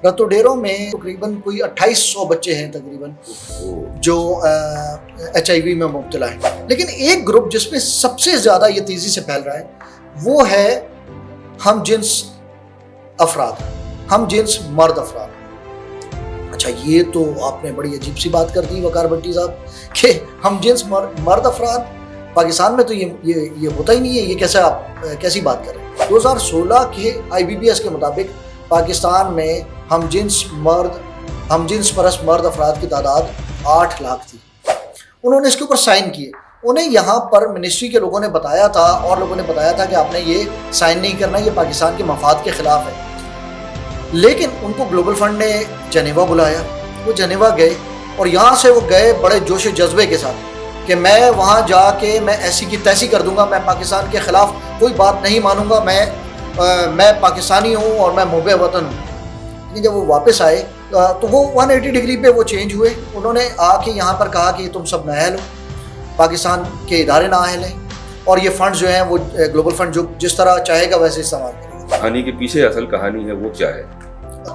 رتو ڈیروں میں تقریباً کوئی 2800 بچے ہیں تقریباً جو HIV میں مبتلا ہیں. لیکن ایک گروپ جس میں سب سے زیادہ یہ تیزی سے پھیل رہا ہے وہ ہے ہم جنس افراد، ہم جنس مرد افراد. اچھا، یہ تو آپ نے بڑی عجیب سی بات کر دی وقار بھٹی صاحب کہ ہم جنس مرد افراد پاکستان میں تو یہ ہوتا ہی نہیں ہے. یہ کیسی بات کر رہے ہیں؟ 2016 کے IBPS کے مطابق پاکستان میں ہم جنس پرست مرد افراد کی تعداد 8 لاکھ تھی. انہوں نے اس کے اوپر سائن کیے. انہیں یہاں پر منسٹری کے لوگوں نے بتایا تھا اور لوگوں نے بتایا تھا کہ آپ نے یہ سائن نہیں کرنا، یہ پاکستان کے مفاد کے خلاف ہے. لیکن ان کو گلوبل فنڈ نے جنیوا بلایا، وہ جنیوا گئے اور یہاں سے وہ گئے بڑے جوش و جذبے کے ساتھ کہ میں وہاں جا کے میں ایسی کی تیسی کر دوں گا، میں پاکستان کے خلاف کوئی بات نہیں مانوں گا، میں پاکستانی ہوں اور میں محب وطن ہوں. لیکن جب وہ واپس آئے تو وہ 180 ڈگری پہ وہ چینج ہوئے. انہوں نے آ کے یہاں پر کہا کہ تم سب نااہل ہو، پاکستان کے ادارے نااہل ہیں اور یہ فنڈ جو ہیں وہ گلوبل فنڈ جو جس طرح چاہے گا ویسے استعمال کرے گا. کہانی کے پیچھے اصل کہانی ہے وہ کیا ہے؟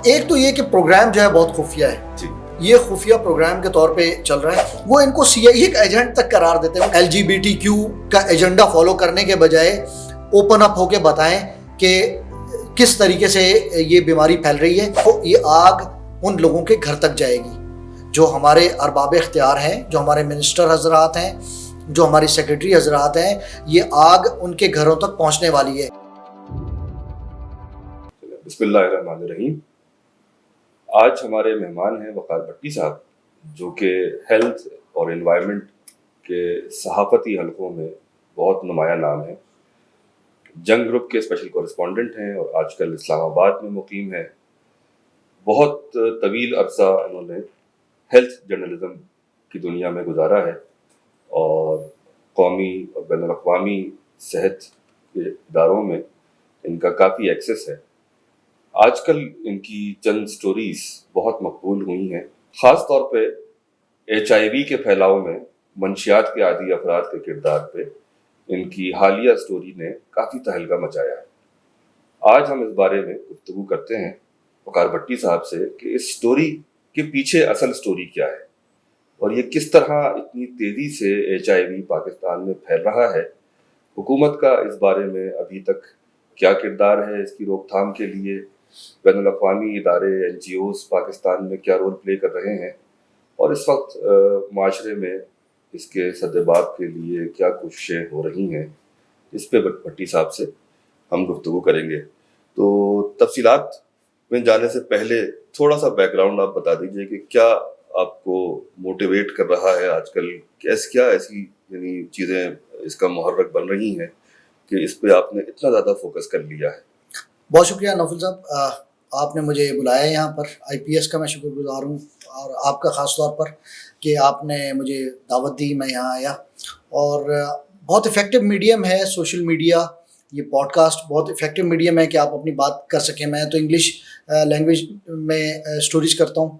ایک تو یہ کہ پروگرام جو ہے بہت خفیہ ہے جی. یہ خفیہ پروگرام کے طور پہ چل رہا ہے. وہ ان کو CIA کا ایجنٹ تک قرار دیتے ہیں. LGBTQ کا ایجنڈا فالو کرنے کے بجائے اوپن اپ ہو کے بتائیں کہ کس طریقے سے یہ بیماری پھیل رہی ہے. تو یہ آگ ان لوگوں کے گھر تک جائے گی جو ہمارے ارباب اختیار ہیں، جو ہمارے منسٹر حضرات ہیں، جو ہماری سیکرٹری حضرات ہیں. یہ آگ ان کے گھروں تک پہنچنے والی ہے. بسم اللہ الرحمن الرحیم. آج ہمارے مہمان ہیں وقار بھٹی صاحب، جو کہ ہیلتھ اور انوائرمنٹ کے صحافتی حلقوں میں بہت نمایاں نام ہے. جنگ گروپ کے اسپیشل کورسپونڈنٹ ہیں اور آج کل اسلام آباد میں مقیم ہے. بہت طویل عرصہ انہوں نے ہیلتھ جرنلزم کی دنیا میں گزارا ہے اور قومی اور بین الاقوامی صحت کے اداروں میں ان کا کافی ایکسس ہے. آج کل ان کی چند سٹوریز بہت مقبول ہوئی ہیں، خاص طور پہ HIV کے پھیلاؤ میں منشیات کے عادی افراد کے کردار پہ ان کی حالیہ سٹوری نے کافی تہلکہ مچایا ہے. آج ہم اس بارے میں گفتگو کرتے ہیں وقار بھٹی صاحب سے کہ اس سٹوری کے پیچھے اصل سٹوری کیا ہے اور یہ کس طرح اتنی تیزی سے HIV پاکستان میں پھیل رہا ہے. حکومت کا اس بارے میں ابھی تک کیا کردار ہے اس کی روک تھام کے لیے، بین الاقوامی ادارے NGOs پاکستان میں کیا رول پلے کر رہے ہیں اور اس وقت معاشرے میں اس کے سدباب کے لیے کیا کوششیں ہو رہی ہیں، اس پہ بھٹی صاحب سے ہم گفتگو کریں گے. تو تفصیلات میں جانے سے پہلے تھوڑا سا بیک گراؤنڈ آپ بتا دیجئے کہ کیا آپ کو موٹیویٹ کر رہا ہے آج کل، کیا ایسی یعنی چیزیں اس کا محرک بن رہی ہیں کہ اس پہ آپ نے اتنا زیادہ فوکس کر لیا ہے؟ بہت شکریہ نوفل صاحب، آپ نے مجھے بلایا یہاں پر. IPS کا میں شکر گزار ہوں اور آپ کا خاص طور پر کہ آپ نے مجھے دعوت دی، میں یہاں آیا. اور بہت افیکٹو میڈیم ہے سوشل میڈیا، یہ پوڈ کاسٹ بہت افیکٹو میڈیم ہے کہ آپ اپنی بات کر سکیں. میں تو انگلش لینگویج میں سٹوریز کرتا ہوں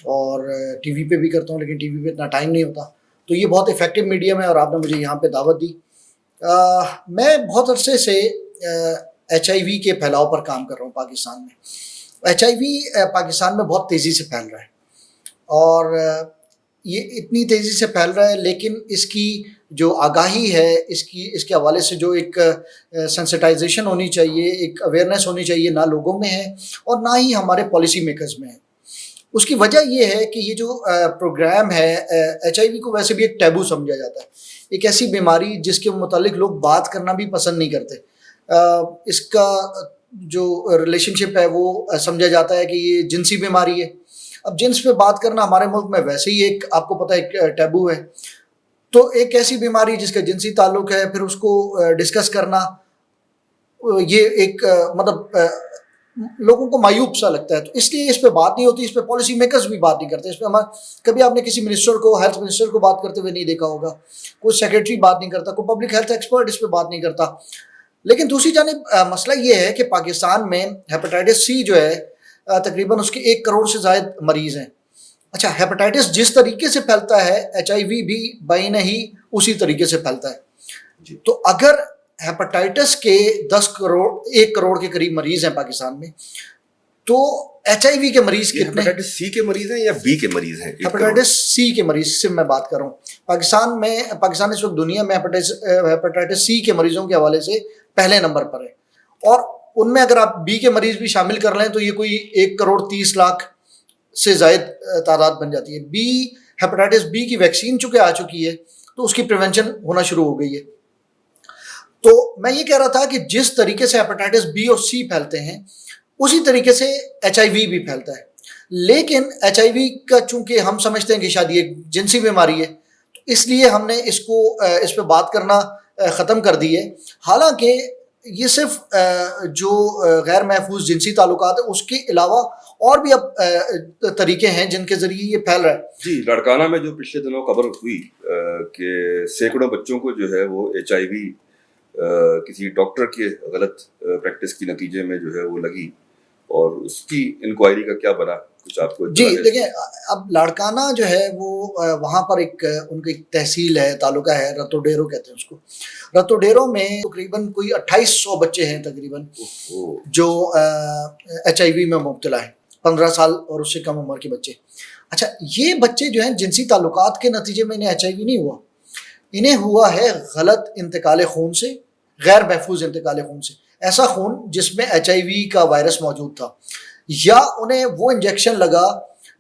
اور TV پہ بھی کرتا ہوں، لیکن TV پہ اتنا ٹائم نہیں ہوتا. تو یہ بہت افیکٹو میڈیم ہے اور آپ نے مجھے یہاں پہ دعوت دی. میں بہت عرصے سے HIV کے پھیلاؤ پر کام کر رہا ہوں پاکستان میں. HIV پاکستان میں بہت تیزی سے پھیل رہا ہے اور یہ اتنی تیزی سے پھیل رہا ہے، لیکن اس کی جو آگاہی ہے، اس کے حوالے سے جو ایک سینسٹائزیشن ہونی چاہیے، ایک اویئرنیس ہونی چاہیے، نہ لوگوں میں ہے اور نہ ہی ہمارے پالیسی میکرز میں ہے. اس کی وجہ یہ ہے کہ یہ جو پروگرام ہے، HIV کو ویسے بھی ایک ٹیبو سمجھا جاتا ہے، ایک ایسی بیماری جس کے متعلق لوگ بات کرنا بھی پسند نہیں کرتے. اس کا جو ریلیشن شپ ہے وہ سمجھا جاتا ہے کہ یہ جنسی بیماری ہے. اب جنس پہ بات کرنا ہمارے ملک میں ویسے ہی ایک آپ کو پتہ ہے ایک ٹیبو ہے. تو ایک ایسی بیماری جس کا جنسی تعلق ہے، پھر اس کو ڈسکس کرنا یہ ایک مطلب لوگوں کو معیوب سا لگتا ہے. تو اس لیے اس پہ بات نہیں ہوتی، اس پہ پالیسی میکرز بھی بات نہیں کرتے. اس پہ کبھی آپ نے کسی منسٹر کو، ہیلتھ منسٹر کو بات کرتے ہوئے نہیں دیکھا ہوگا، کوئی سیکرٹری بات نہیں کرتا، کوئی پبلک ہیلتھ ایکسپرٹ اس پہ بات نہیں کرتا. لیکن دوسری جانب مسئلہ یہ ہے کہ پاکستان میں ہیپاٹائٹس C جو ہے تقریباً اس کے 1 کروڑ سے زائد مریض ہیں. اچھا، ہیپاٹائٹس جس طریقے سے پھیلتا ہے HIV بھی بین ہی اسی طریقے سے پھیلتا ہے. تو اگر ہیپاٹائٹس کے 1 کروڑ کے قریب مریض ہیں پاکستان میں، تو HIV کے مریض کتنے؟ ہیپیٹائٹس سی کے مریض ہیں یا بی کے مریض ہیں؟ ہیپیٹائٹس سی کے مریض سے میں بات کر رہا ہوں. پاکستان اس وقت دنیا میں ہیپیٹائٹس سی کے مریضوں کے حوالے سے پہلے نمبر پر ہے, اور ان میں اگر آپ بی کے مریض بھی شامل کر لیں تو یہ کوئی 1,30,00,000 سے زائد تعداد بن جاتی ہے. ہیپیٹائٹس بی کی ویکسین چونکہ آ چکی ہے تو اس کی پریونشن ہونا شروع ہو گئی ہے. تو میں یہ کہہ رہا تھا کہ جس طریقے سے ہیپیٹائٹس بی اور سی پھیلتے ہیں اسی طریقے سے HIV بھی پھیلتا ہے. لیکن HIV کا چونکہ ہم سمجھتے ہیں کہ شاید یہ جنسی بیماری ہے تو اس لیے ہم نے اس پہ بات کرنا ختم کر دی ہے. حالانکہ یہ صرف جو غیر محفوظ جنسی تعلقات ہیں اس کے علاوہ اور بھی اب طریقے ہیں جن کے ذریعے یہ پھیل رہا ہے. جی, لاڑکانہ میں جو پچھلے دنوں خبر ہوئی کہ سینکڑوں بچوں کو جو ہے وہ HIV کسی ڈاکٹر کے غلط پریکٹس کے نتیجے میں جو ہے وہ لگی, اور اس کی انکوائری کا کیا بنا, کچھ آپ کو؟ جی دیکھیں, اب لاڑکانہ جو ہے وہ وہاں پر ان کی تحصیل ہے, تعلقہ ہے, رتو ڈیرو کہتے ہیں اس کو. رتو ڈیرو میں تقریباً کوئی 2800 بچے ہیں تقریباً جو HIV میں مبتلا ہیں, 15 سال اور اس سے کم عمر کے بچے. اچھا, یہ بچے جو ہیں جنسی تعلقات کے نتیجے میں انہیں HIV نہیں ہوا, انہیں ہوا ہے غلط انتقال خون سے, غیر محفوظ انتقال خون سے, ایسا خون جس میں HIV کا وائرس موجود تھا, یا انہیں وہ انجیکشن لگا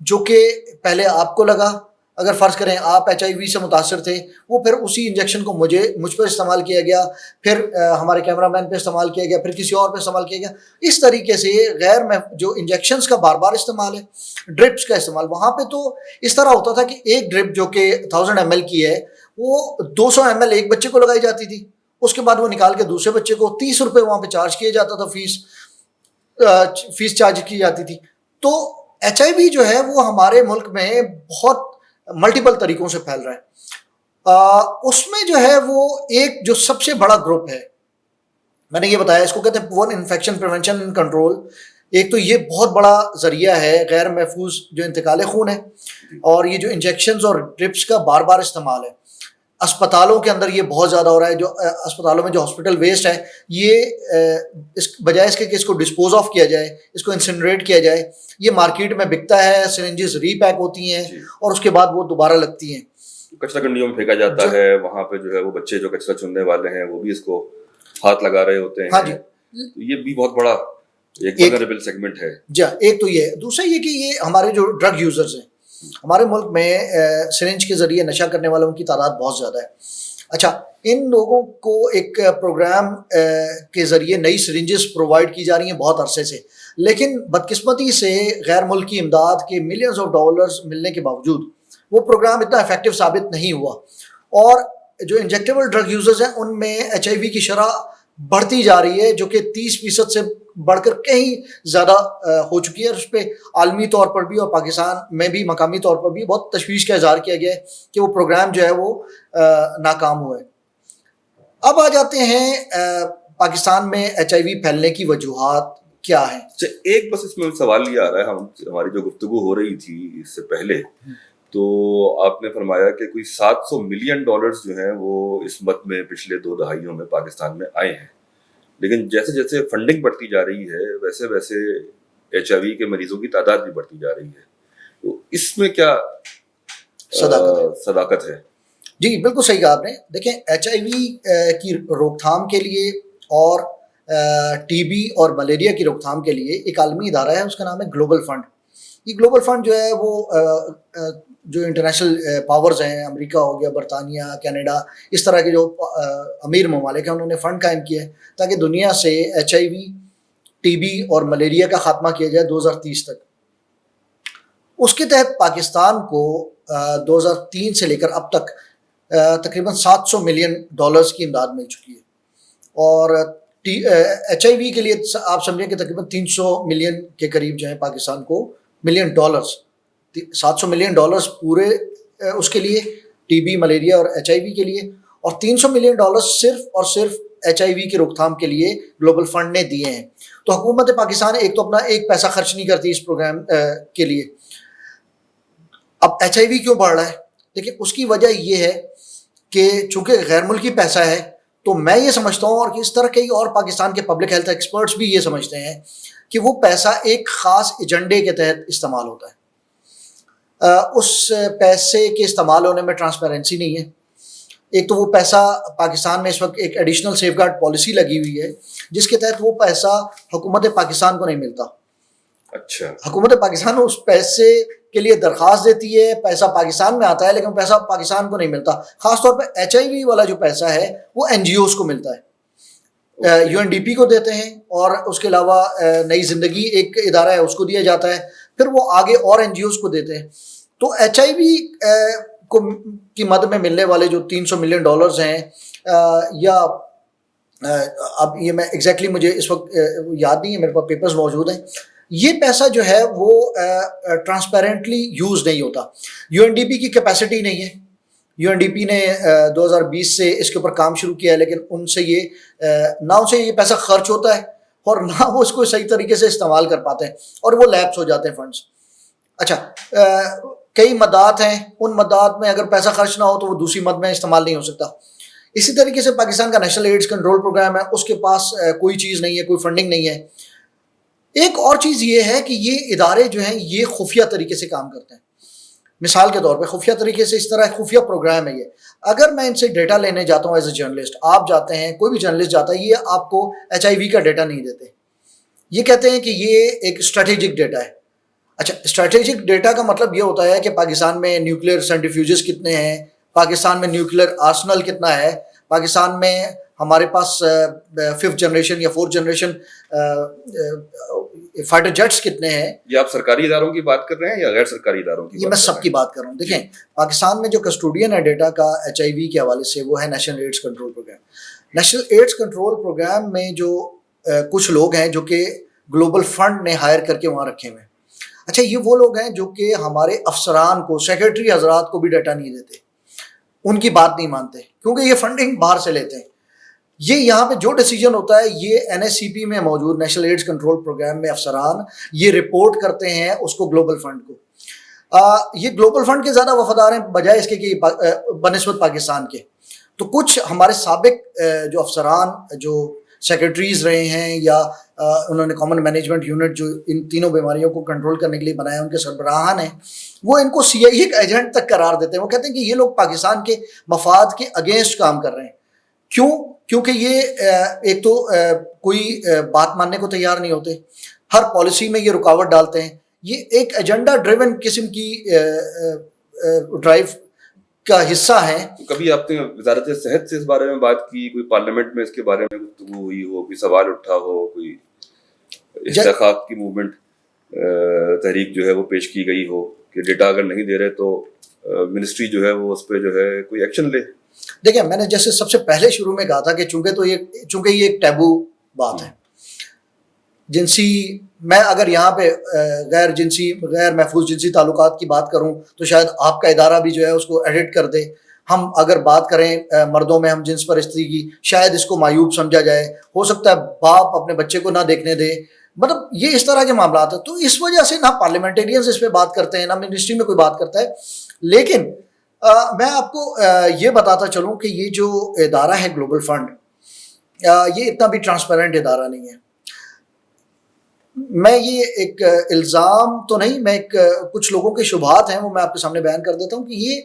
جو کہ پہلے آپ کو لگا. اگر فرض کریں آپ HIV سے متاثر تھے, وہ پھر اسی انجیکشن کو مجھ پر استعمال کیا گیا, پھر ہمارے کیمرہ مین پہ استعمال کیا گیا, پھر کسی اور پہ استعمال کیا گیا. اس طریقے سے جو انجیکشنز کا بار بار استعمال ہے, ڈرپس کا استعمال, وہاں پہ تو اس طرح ہوتا تھا کہ ایک ڈرپ جو کہ 1000 ml کی ہے وہ 200 ml ایک بچے کو لگائی جاتی تھی, اس کے بعد وہ نکال کے دوسرے بچے کو 30 روپے وہاں پہ چارج کیا جاتا تھا, فیس چارج کی جاتی تھی. تو HIV جو ہے وہ ہمارے ملک میں بہت ملٹیپل طریقوں سے پھیل رہا ہے. اس میں جو ہے وہ ایک جو سب سے بڑا گروپ ہے, میں نے یہ بتایا, اس کو کہتے ہیں پور انفیکشن پریونشن اینڈ کنٹرول. ایک تو یہ بہت بڑا ذریعہ ہے غیر محفوظ جو انتقال خون ہے, اور یہ جو انجیکشنز اور ڈرپس کا بار بار استعمال ہے اسپتالوں کے اندر, یہ بہت زیادہ ہو رہا ہے. جو اسپتالوں میں جو ہاسپٹل ویسٹ ہے, یہ بجائے اس کے کہ اس کو ڈسپوز آف کیا جائے, اس کو انسنریٹ کیا جائے, یہ مارکیٹ میں بکتا ہے, سرنجز ری پیک ہوتی ہیں اور اس کے بعد وہ دوبارہ لگتی ہیں, کچرا کنڈیوں میں پھینکا جاتا ہے. وہاں پہ جو ہے وہ بچے جو کچرا چننے والے ہیں وہ بھی اس کو ہاتھ لگا رہے ہوتے ہیں. ہاں جی, یہ بھی بہت بڑا ایک ولنریبل سیگمنٹ ہے. جی, ایک تو یہ, دوسرا یہ کہ یہ ہمارے جو ڈرگ یوزرز ہیں ہمارے ملک میں سرنج کے ذریعے نشہ کرنے والوں کی تعداد بہت زیادہ ہے. اچھا, ان لوگوں کو ایک پروگرام کے ذریعے نئی سرنجز پرووائڈ کی جا رہی ہیں بہت عرصے سے, لیکن بدقسمتی سے غیر ملکی امداد کے ملینز آف ڈالرز ملنے کے باوجود وہ پروگرام اتنا افیکٹو ثابت نہیں ہوا, اور جو انجیکٹیبل ڈرگ یوزرز ہیں ان میں HIV کی شرح بڑھتی جا رہی ہے, جو کہ 30% سے بڑھ کر کہیں زیادہ ہو چکی ہے. اس پہ عالمی طور پر بھی اور پاکستان میں بھی مقامی طور پر بھی بہت تشویش کا اظہار کیا گیا ہے کہ وہ پروگرام جو ہے وہ ناکام ہوا ہے. اب آ جاتے ہیں پاکستان میں HIV پھیلنے کی وجوہات کیا ہیں. ایک بس اس میں سوال یہ آ رہا ہے, ہماری جو گفتگو ہو رہی تھی اس سے پہلے تو آپ نے فرمایا کہ کوئی $700 ملین جو ہیں وہ اس مد میں پچھلے 2 دہائیوں میں پاکستان میں آئے ہیں, لیکن جیسے جیسے فنڈنگ بڑھتی جا رہی ہے ویسے ویسے HIV کے مریضوں کی تعداد بھی بڑھتی جا رہی ہے. تو اس میں کیا صداقت ہے؟ جی بالکل صحیح کہا آپ نے. دیکھیں, HIV کی روک تھام کے لیے اور TB اور ملیریا کی روک تھام کے لیے ایک عالمی ادارہ ہے, اس کا نام ہے گلوبل فنڈ. یہ گلوبل فنڈ جو ہے وہ جو انٹرنیشنل پاورز ہیں, امریکہ ہو گیا, برطانیہ, کینیڈا, اس طرح کے جو امیر ممالک ہیں, انہوں نے فنڈ قائم کیا ہے تاکہ دنیا سے HIV, TB اور ملیریا کا خاتمہ کیا جائے 2030 تک. اس کے تحت پاکستان کو 2003 سے لے کر اب تک تقریباً $700 ملین کی امداد مل چکی ہے, اور HIV کے لیے آپ سمجھیں کہ تقریباً $300 ملین کے قریب جو ہے پاکستان کو ملین ڈالرز, $700 ملین پورے اس کے لیے, TB, ملیریا اور HIV کے لیے, اور $300 ملین صرف اور صرف HIV کی روک تھام کے لیے گلوبل فنڈ نے دیے ہیں. تو حکومت پاکستان ایک تو اپنا ایک پیسہ خرچ نہیں کرتی اس پروگرام کے لیے. اب HIV کیوں بڑھ رہا ہے؟ دیکھیں, اس کی وجہ یہ ہے کہ چونکہ غیر ملکی پیسہ ہے, تو میں یہ سمجھتا ہوں اور کہ اس طرح کئی اور پاکستان کے پبلک ہیلتھ ایکسپرٹس بھی یہ سمجھتے ہیں کہ وہ پیسہ ایک خاص ایجنڈے کے تحت استعمال ہوتا ہے. اس پیسے کے استعمال ہونے میں ٹرانسپیرنسی نہیں ہے. ایک تو وہ پیسہ پاکستان میں اس وقت ایک ایڈیشنل سیف گارڈ پالیسی لگی ہوئی ہے جس کے تحت وہ پیسہ حکومت پاکستان کو نہیں ملتا. اچھا. حکومت پاکستان اس پیسے کے لیے درخواست دیتی ہے, پیسہ پاکستان میں آتا ہے لیکن پیسہ پاکستان کو نہیں ملتا. خاص طور پہ HIV والا جو پیسہ ہے وہ NGOs کو ملتا ہے, UNDP کو دیتے ہیں, اور اس کے علاوہ نئی زندگی ایک ادارہ ہے اس کو دیا جاتا ہے, پھر وہ آگے اور NGOs کو دیتے ہیں. تو HIV کی مد میں ملنے والے جو $300 ملین ہیں, یا اب یہ میں ایگزیکٹلی مجھے اس وقت یاد نہیں ہے, میرے پاس پیپرز موجود ہیں, یہ پیسہ جو ہے وہ ٹرانسپیرنٹلی یوز نہیں ہوتا. UNDP کی کیپیسٹی نہیں ہے. UNDP نے 2020 سے اس کے اوپر کام شروع کیا ہے, لیکن ان سے یہ پیسہ خرچ ہوتا ہے اور نہ وہ اس کو صحیح طریقے سے استعمال کر پاتے ہیں, اور وہ لیپس ہو جاتے ہیں فنڈز. اچھا, کئی مدات ہیں, ان مدات میں اگر پیسہ خرچ نہ ہو تو وہ دوسری مد میں استعمال نہیں ہو سکتا. اسی طریقے سے پاکستان کا نیشنل ایڈز کنٹرول پروگرام ہے, اس کے پاس کوئی چیز نہیں ہے, کوئی فنڈنگ نہیں ہے. ایک اور چیز یہ ہے کہ یہ ادارے جو ہیں یہ خفیہ طریقے سے کام کرتے ہیں. مثال کے طور پہ خفیہ طریقے سے اس طرح خفیہ پروگرام ہے یہ. اگر میں ان سے ڈیٹا لینے جاتا ہوں ایز اے جرنلسٹ, آپ جاتے ہیں, کوئی بھی جرنلسٹ جاتا ہے, یہ آپ کو HIV کا ڈیٹا نہیں دیتے. یہ کہتے ہیں کہ یہ ایک اسٹریٹجک ڈیٹا ہے. اچھا, اسٹریٹجک ڈیٹا کا مطلب یہ ہوتا ہے کہ پاکستان میں نیوکلیئر سینٹریفیوجز کتنے ہیں, پاکستان میں نیوکلیئر آرسنل کتنا ہے, پاکستان میں ہمارے پاس 5th جنریشن یا 4th جنریشن فائٹر جیٹس کتنے ہیں. یہ آپ سرکاری اداروں کی بات کر رہے ہیں یا غیر سرکاری اداروں کی؟ یہ میں سب کی بات کر رہا ہوں. دیکھیں, پاکستان میں جو کسٹوڈین ہے ڈیٹا کا HIV کے حوالے سے وہ ہے national AIDS control programme. National AIDS control programme میں جو کچھ لوگ ہیں جو کہ گلوبل فنڈ نے ہائر کر کے وہاں رکھے ہوئے ہیں. اچھا, یہ وہ لوگ ہیں جو کہ ہمارے افسران کو, سیکرٹری حضرات کو بھی ڈیٹا نہیں دیتے, ان کی بات نہیں مانتے, کیونکہ یہ فنڈنگ باہر سے لیتے ہیں. یہ یہاں پہ جو ڈیسیجن ہوتا ہے یہ NSCP میں موجود نیشنل ایڈز کنٹرول پروگرام میں افسران یہ رپورٹ کرتے ہیں اس کو گلوبل فنڈ کو. یہ گلوبل فنڈ کے زیادہ وفادار ہیں بجائے اس کے کہ بنسبت پاکستان کے. تو کچھ ہمارے سابق جو افسران جو سیکرٹریز رہے ہیں یا انہوں نے کامن مینجمنٹ یونٹ جو ان تینوں بیماریوں کو کنٹرول کرنے کے لیے بنایا, ان کے سربراہان ہیں, وہ ان کو CIA کا ایجنٹ تک قرار دیتے ہیں. وہ کہتے ہیں کہ یہ لوگ پاکستان کے مفاد کے اگینسٹ کام کر رہے ہیں. کیوں؟ کیونکہ یہ ایک تو کوئی بات ماننے کو تیار نہیں ہوتے, ہر پالیسی میں یہ رکاوٹ ڈالتے ہیں. یہ ایک ایجنڈا ڈریون قسم کی ڈرائیو کا حصہ ہیں. کبھی آپ نے وزارت صحت سے اس بارے میں بات کی, کوئی پارلیمنٹ میں اس کے بارے میں گفتگو ہوئی ہو, کوئی سوال اٹھا ہو, کوئی استحقاق کی موومنٹ تحریک جو ہے وہ پیش کی گئی ہو کہ ڈیٹا اگر نہیں دے رہے تو منسٹری جو ہے وہ اس پہ جو ہے کوئی ایکشن لے؟ دیکھیں, میں نے جیسے سب سے پہلے شروع میں کہا تھا کہ چونکہ یہ ایک ٹیبو بات ہے, جنسی, میں اگر یہاں پہ غیر محفوظ جنسی تعلقات کی بات کروں تو شاید آپ کا ادارہ بھی جو ہے اس کو ایڈٹ کر دے. ہم اگر بات کریں مردوں میں ہم جنس پرستی کی, شاید اس کو معیوب سمجھا جائے. ہو سکتا ہے باپ اپنے بچے کو نہ دیکھنے دے. مطلب یہ اس طرح کے معاملات ہیں. تو اس وجہ سے نہ پارلیمنٹیرینز اس پہ بات کرتے ہیں, نہ منسٹری میں کوئی بات کرتا ہے. لیکن میں آپ کو یہ بتاتا چلوں کہ یہ جو ادارہ ہے گلوبل فنڈ, یہ اتنا بھی ٹرانسپیرنٹ ادارہ نہیں ہے. میں یہ ایک الزام تو نہیں, میں کچھ لوگوں کے شبہات ہیں وہ میں آپ کے سامنے بیان کر دیتا ہوں کہ یہ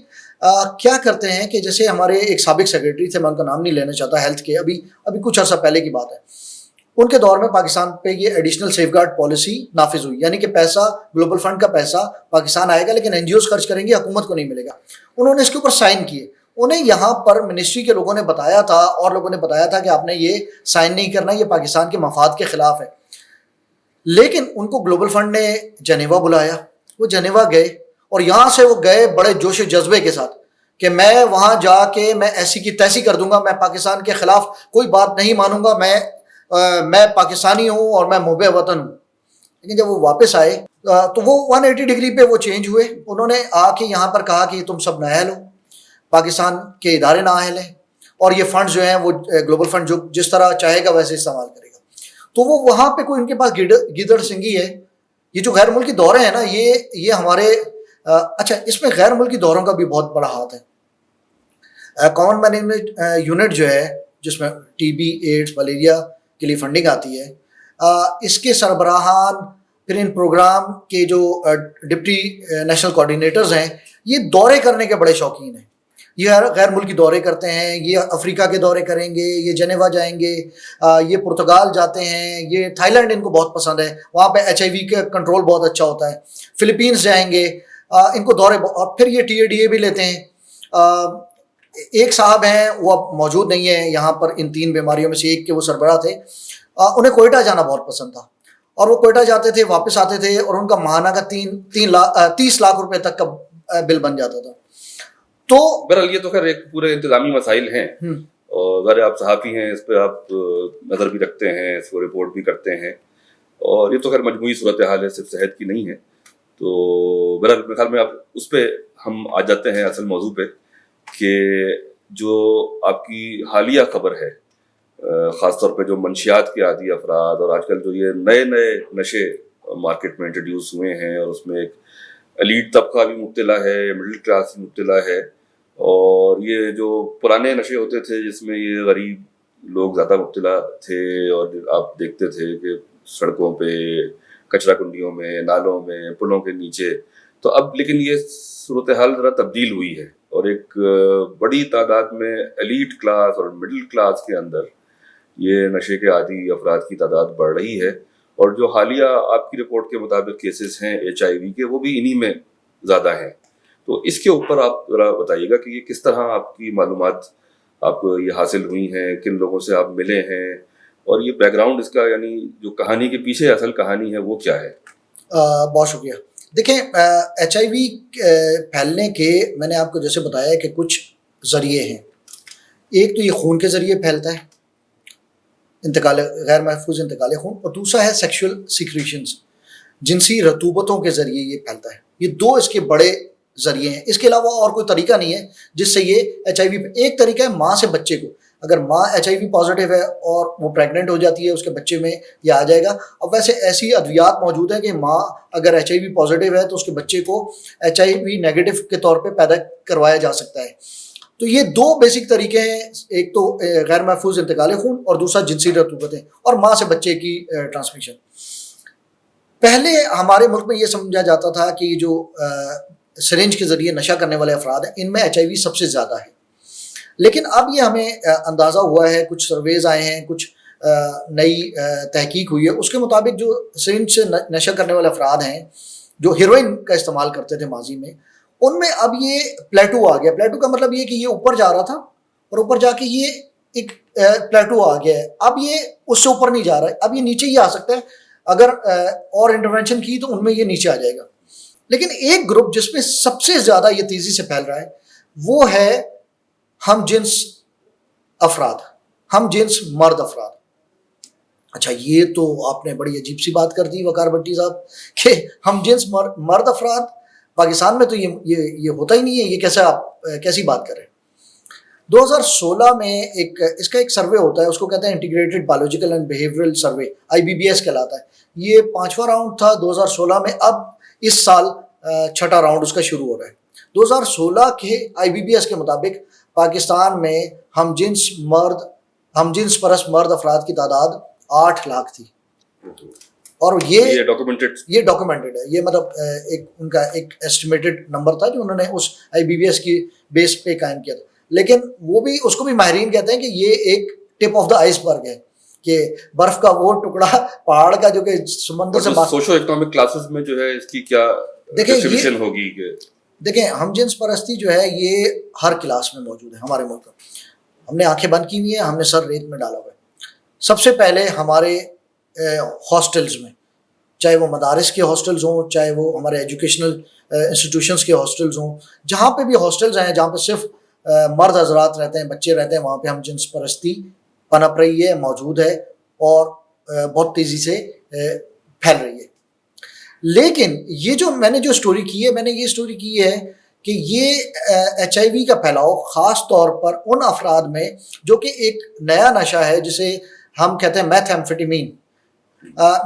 کیا کرتے ہیں. کہ جیسے ہمارے ایک سابق سیکرٹری تھے, میں ان کا نام نہیں لینا چاہتا, ہیلتھ کے, ابھی کچھ عرصہ پہلے کی بات ہے, ان کے دور میں پاکستان پہ یہ ایڈیشنل سیف گارڈ پالیسی نافذ ہوئی, یعنی کہ پیسہ گلوبل فنڈ کا پیسہ پاکستان آئے گا لیکن NGOs خرچ کریں گے, حکومت کو نہیں ملے گا. انہوں نے اس کے اوپر سائن کیے. انہیں یہاں پر منسٹری کے لوگوں نے بتایا تھا اور لوگوں نے بتایا تھا کہ آپ نے یہ سائن نہیں کرنا, یہ پاکستان کے مفاد کے خلاف ہے. لیکن ان کو گلوبل فنڈ نے جنیوا بلایا, وہ جنیوا گئے, اور یہاں سے وہ گئے بڑے جوش و جذبے کے ساتھ کہ میں وہاں جا کے میں ایسی کی تیسی کر دوں گا, میں پاکستان کے خلاف کوئی بات نہیں مانوں گا, میں پاکستانی ہوں اور میں محب وطن ہوں. لیکن جب وہ واپس آئے تو وہ 180 ڈگری پہ وہ چینج ہوئے. انہوں نے آ کے یہاں پر کہا کہ تم سب نااہل ہو, پاکستان کے ادارے نااہل ہیں, اور یہ فنڈ جو ہیں وہ گلوبل فنڈ جو جس طرح چاہے گا ویسے استعمال کرے گا. تو وہ وہاں پہ کوئی ان کے پاس گیدڑ سنگھی ہے. یہ جو غیر ملکی دورے ہیں نا, یہ ہمارے اچھا, اس میں غیر ملکی دوروں کا بھی بہت بڑا ہاتھ ہے. کامن مینجمنٹ یونٹ جو ہے جس میں TB, ایڈز, ملیریا کے لیے فنڈنگ آتی ہے, اس کے سربراہان پھر ان پروگرام کے جو ڈپٹی نیشنل کوآرڈینیٹرز ہیں یہ دورے کرنے کے بڑے شوقین ہیں. یہ غیر ملکی دورے کرتے ہیں, یہ افریقہ کے دورے کریں گے, یہ جنیوا جائیں گے, یہ پرتگال جاتے ہیں, یہ تھائی لینڈ ان کو بہت پسند ہے, وہاں پہ HIV کا کنٹرول بہت اچھا ہوتا ہے, فلپینز جائیں گے, ان کو دورے, اور پھر یہ TADA بھی لیتے ہیں. ایک صاحب ہیں وہ اب موجود نہیں ہیں یہاں پر, ان 3 بیماریوں میں سے ایک کے وہ سربراہ تھے, انہیں کوئٹہ جانا بہت پسند تھا, اور وہ کوئٹہ جاتے تھے, واپس آتے تھے, اور ان کا ماہانہ کا 30 لاکھ روپے تک کا بل بن جاتا تھا. تو بہرحال یہ تو خیر ایک پورے انتظامی مسائل ہیں, اور ظاہر آپ صحافی ہیں, اس پہ آپ نظر بھی رکھتے ہیں, اس کو رپورٹ بھی کرتے ہیں, اور یہ تو خیر مجموعی صورتحال ہے, صرف صحت کی نہیں ہے. تو بہرحال میرے خیال میں آپ اس پہ ہم آ جاتے ہیں اصل موضوع پہ, کہ جو آپ کی حالیہ خبر ہے, خاص طور پہ جو منشیات کے عادی افراد, اور آج کل جو یہ نئے نشے مارکیٹ میں انٹروڈیوس ہوئے ہیں, اور اس میں ایک ایلیٹ طبقہ بھی مبتلا ہے, مڈل کلاس بھی مبتلا ہے, اور یہ جو پرانے نشے ہوتے تھے جس میں یہ غریب لوگ زیادہ مبتلا تھے, اور آپ دیکھتے تھے کہ سڑکوں پہ, کچرا کنڈیوں میں, نالوں میں, پلوں کے نیچے, تو اب لیکن یہ صورتحال ذرا تبدیل ہوئی ہے, اور ایک بڑی تعداد میں ایلیٹ کلاس اور مڈل کلاس کے اندر یہ نشے کے عادی افراد کی تعداد بڑھ رہی ہے. اور جو حالیہ آپ کی رپورٹ کے مطابق کیسز ہیں HIV کے, وہ بھی انہی میں زیادہ ہیں. تو اس کے اوپر آپ ذرا بتائیے گا کہ یہ کس طرح آپ کی معلومات آپ کو یہ حاصل ہوئی ہیں, کن لوگوں سے آپ ملے ہیں, اور یہ بیک گراؤنڈ اس کا, یعنی جو کہانی کے پیچھے اصل کہانی ہے وہ کیا ہے؟ بہت شکریہ. دیکھیں, HIV پھیلنے کے میں نے آپ کو جیسے بتایا کہ کچھ ذریعے ہیں. ایک تو یہ خون کے ذریعے پھیلتا ہے, انتقال, غیر محفوظ انتقال خون, اور دوسرا ہے سیکشول سیکریشنز, جنسی رطوبتوں کے ذریعے یہ پھیلتا ہے. یہ 2 اس کے بڑے ذریعے ہیں. اس کے علاوہ اور کوئی طریقہ نہیں ہے جس سے یہ HIV, ایک طریقہ ہے ماں سے بچے کو, اگر ماں HIV پازیٹیو ہے اور وہ پریگننٹ ہو جاتی ہے, اس کے بچے میں یہ آ جائے گا. اب ویسے ایسی ادویات موجود ہیں کہ ماں اگر HIV پازیٹیو ہے تو اس کے بچے کو HIV نیگیٹو کے طور پہ پیدا کروایا جا سکتا ہے. تو یہ 2 بیسک طریقے ہیں, ایک تو غیر محفوظ انتقال خون, اور دوسرا جنسی رطوبتیں اور ماں سے بچے کی ٹرانسمیشن. پہلے ہمارے ملک میں یہ سمجھا جاتا تھا کہ یہ جو سرنج کے ذریعے نشہ کرنے والے افراد ہیں, ان میں HIV سب سے زیادہ ہے. لیکن اب یہ ہمیں اندازہ ہوا ہے, کچھ سرویز آئے ہیں, کچھ نئی تحقیق ہوئی ہے, اس کے مطابق جو سرنج سے نشہ کرنے والے افراد ہیں جو ہیروئن کا استعمال کرتے تھے ماضی میں, ان میں اب یہ پلیٹو آ گیا. پلیٹو کا مطلب یہ کہ یہ اوپر جا رہا تھا, اور اوپر جا کے یہ ایک پلیٹو آ گیا ہے. اب یہ اس سے اوپر نہیں جا رہا ہے, اب یہ نیچے ہی آ سکتا ہے. اگر اور انٹرونشن کی تو ان میں یہ نیچے آ جائے گا. لیکن ایک گروپ جس میں سب سے زیادہ یہ تیزی سے پھیل رہا ہے وہ ہے ہم جنس افراد, ہم جنس مرد افراد. اچھا, یہ تو آپ نے بڑی عجیب سی بات کر دی وقار بھٹی صاحب, کہ ہم جنس مرد افراد پاکستان میں تو یہ ہوتا ہی نہیں ہے, یہ کیسی بات کر رہے ہیں. 2016 میں اس کا ایک سروے ہوتا ہے, اس کو کہتے ہیں integrated biological and behavioural survey, IBBS کہلاتا ہے. یہ 5واں راؤنڈ تھا 2016 میں, اب اس سال 6واں راؤنڈ اس کا شروع ہو رہا ہے. 2016 کے IBBS کے مطابق پاکستان میں ہم جنس پرست مرد افراد کی تعداد 8 لاکھ تھی, اور یہ ڈاکومنٹڈ ہے. یہ مطلب ایک ان کا ایک ایسٹیمیٹڈ نمبر تھا جو انہوں نے اس IBBS کی بیس پہ قائم کیا تھا. لیکن وہ بھی, اس کو بھی ماہرین کہتے ہیں کہ یہ ایک ٹپ آف دا آئس برگ ہے, کہ برف کا وہ ٹکڑا پہاڑ کا جو کہ سمندر سے سوشو اکنامک کلاسز میں جو ہے اس کی کیا ڈسٹریبیوشن ہوگی. دیکھیں, ہم جنس پرستی جو ہے یہ ہر کلاس میں موجود ہے ہمارے ملک میں. ہم نے آنکھیں بند کی ہوئی ہیں, ہم نے سر ریت میں ڈالا ہوا ہے. سب سے پہلے ہمارے ہاسٹلز میں, چاہے وہ مدارس کے ہاسٹلز ہوں, چاہے وہ ہمارے ایجوکیشنل انسٹیٹیوشنز کے ہاسٹلز ہوں, جہاں پہ بھی ہاسٹلز ہیں جہاں پہ صرف مرد حضرات رہتے ہیں, بچے رہتے ہیں, وہاں پہ ہم جنس پرستی پنپ رہی ہے, موجود ہے, اور بہت تیزی سے پھیل رہی ہے. لیکن یہ جو میں نے جو اسٹوری کی ہے, میں نے یہ اسٹوری کی ہے کہ یہ HIV کا پھیلاؤ خاص طور پر ان افراد میں جو کہ ایک نیا نشہ ہے جسے ہم کہتے ہیں میتھ ایمفیٹامین.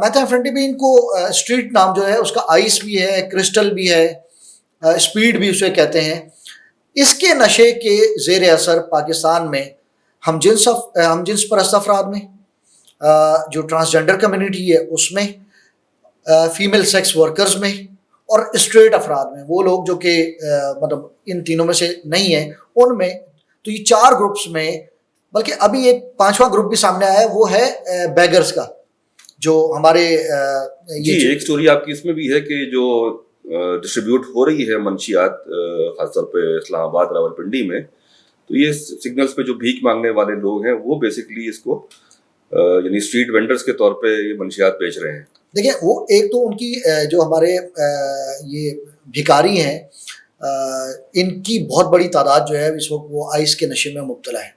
میتھ ایمفیٹامین کو اسٹریٹ نام جو ہے اس کا آئس بھی ہے, کرسٹل بھی ہے, اسپیڈ بھی اسے کہتے ہیں. اس کے نشے کے زیر اثر پاکستان میں ہم جنس پرست افراد میں جو ٹرانسجنڈر کمیونٹی ہے اس میں، فیمیل سیکس ورکرز میں، اور اسٹریٹ افراد میں، وہ لوگ جو کہ مطلب ان تینوں میں سے نہیں ہیں ان میں. تو یہ 4 گروپس میں، بلکہ ابھی ایک 5واں گروپ بھی سامنے آیا ہے، وہ ہے بیگرز کا، جو ہمارے جی ایک سٹوری آپ کی اس میں بھی ہے کہ جو ڈسٹریبیوٹ ہو رہی ہے منشیات خاص طور پہ اسلام آباد راولپنڈی میں، تو یہ سگنلز پہ جو بھیک مانگنے والے لوگ ہیں وہ بیسکلی اس کو یعنی اسٹریٹ وینڈرز کے طور پہ یہ منشیات بیچ رہے ہیں. دیکھیں وہ ایک تو ان کی جو ہمارے یہ بھکاری ہیں ان کی بہت بڑی تعداد جو ہے اس وقت وہ آئس کے نشے میں مبتلا ہے.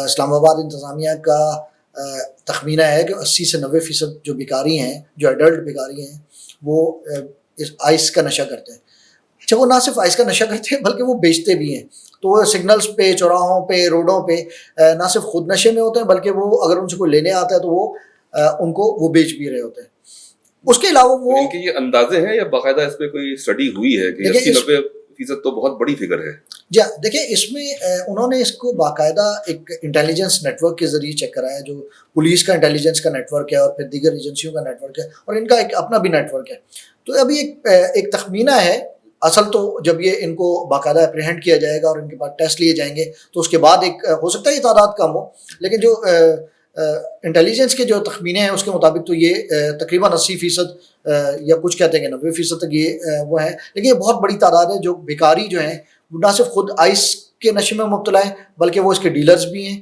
اسلام آباد انتظامیہ کا تخمینہ ہے کہ 80 سے 90% جو بھکاری ہیں، جو ایڈلٹ بھکاری ہیں، وہ آئس کا نشہ کرتے ہیں. اچھا وہ نہ صرف آئس کا نشہ کرتے ہیں بلکہ وہ بیچتے بھی ہیں. تو وہ سگنلز پہ، چوراہوں پہ، روڈوں پہ نہ صرف خود نشے میں ہوتے ہیں بلکہ وہ اگر ان سے کوئی لینے آتا ہے تو وہ ان کو وہ بیچ بھی رہے ہوتے ہیں. اس کے علاوہ وہ ان کے یہ اندازے ہیں یا باقاعدہ اس پہ کوئی اسٹڈی ہوئی ہے کہ 80-90% تو بہت بڑی فگر ہے؟ جی دیکھیں اس میں انہوں نے اس کو باقاعدہ ایک انٹیلیجنس نیٹ ورک کے ذریعے چیک کرایا، جو پولیس کا انٹیلیجنس کا نیٹ ورک ہے اور پھر دیگر ایجنسیوں کا نیٹ ورک ہے، اور ان کا ایک اپنا بھی نیٹ ورک ہے. تو ابھی ایک تخمینہ ہے. اصل تو جب یہ ان کو باقاعدہ اپریہینڈ کیا جائے گا اور ان کے بعد ٹیسٹ لیے جائیں گے تو اس کے بعد ایک ہو سکتا ہے یہ تعداد کم ہو، لیکن جو انٹیلیجنس کے جو تخمینے ہیں اس کے مطابق تو یہ تقریباً 80% یا کچھ کہتے ہیں کہ 90% تک یہ وہ ہے. لیکن یہ بہت بڑی تعداد ہے جو بھکاری جو ہیں وہ نہ صرف خود آئس کے نشے میں مبتلا ہیں بلکہ وہ اس کے ڈیلرز بھی ہیں،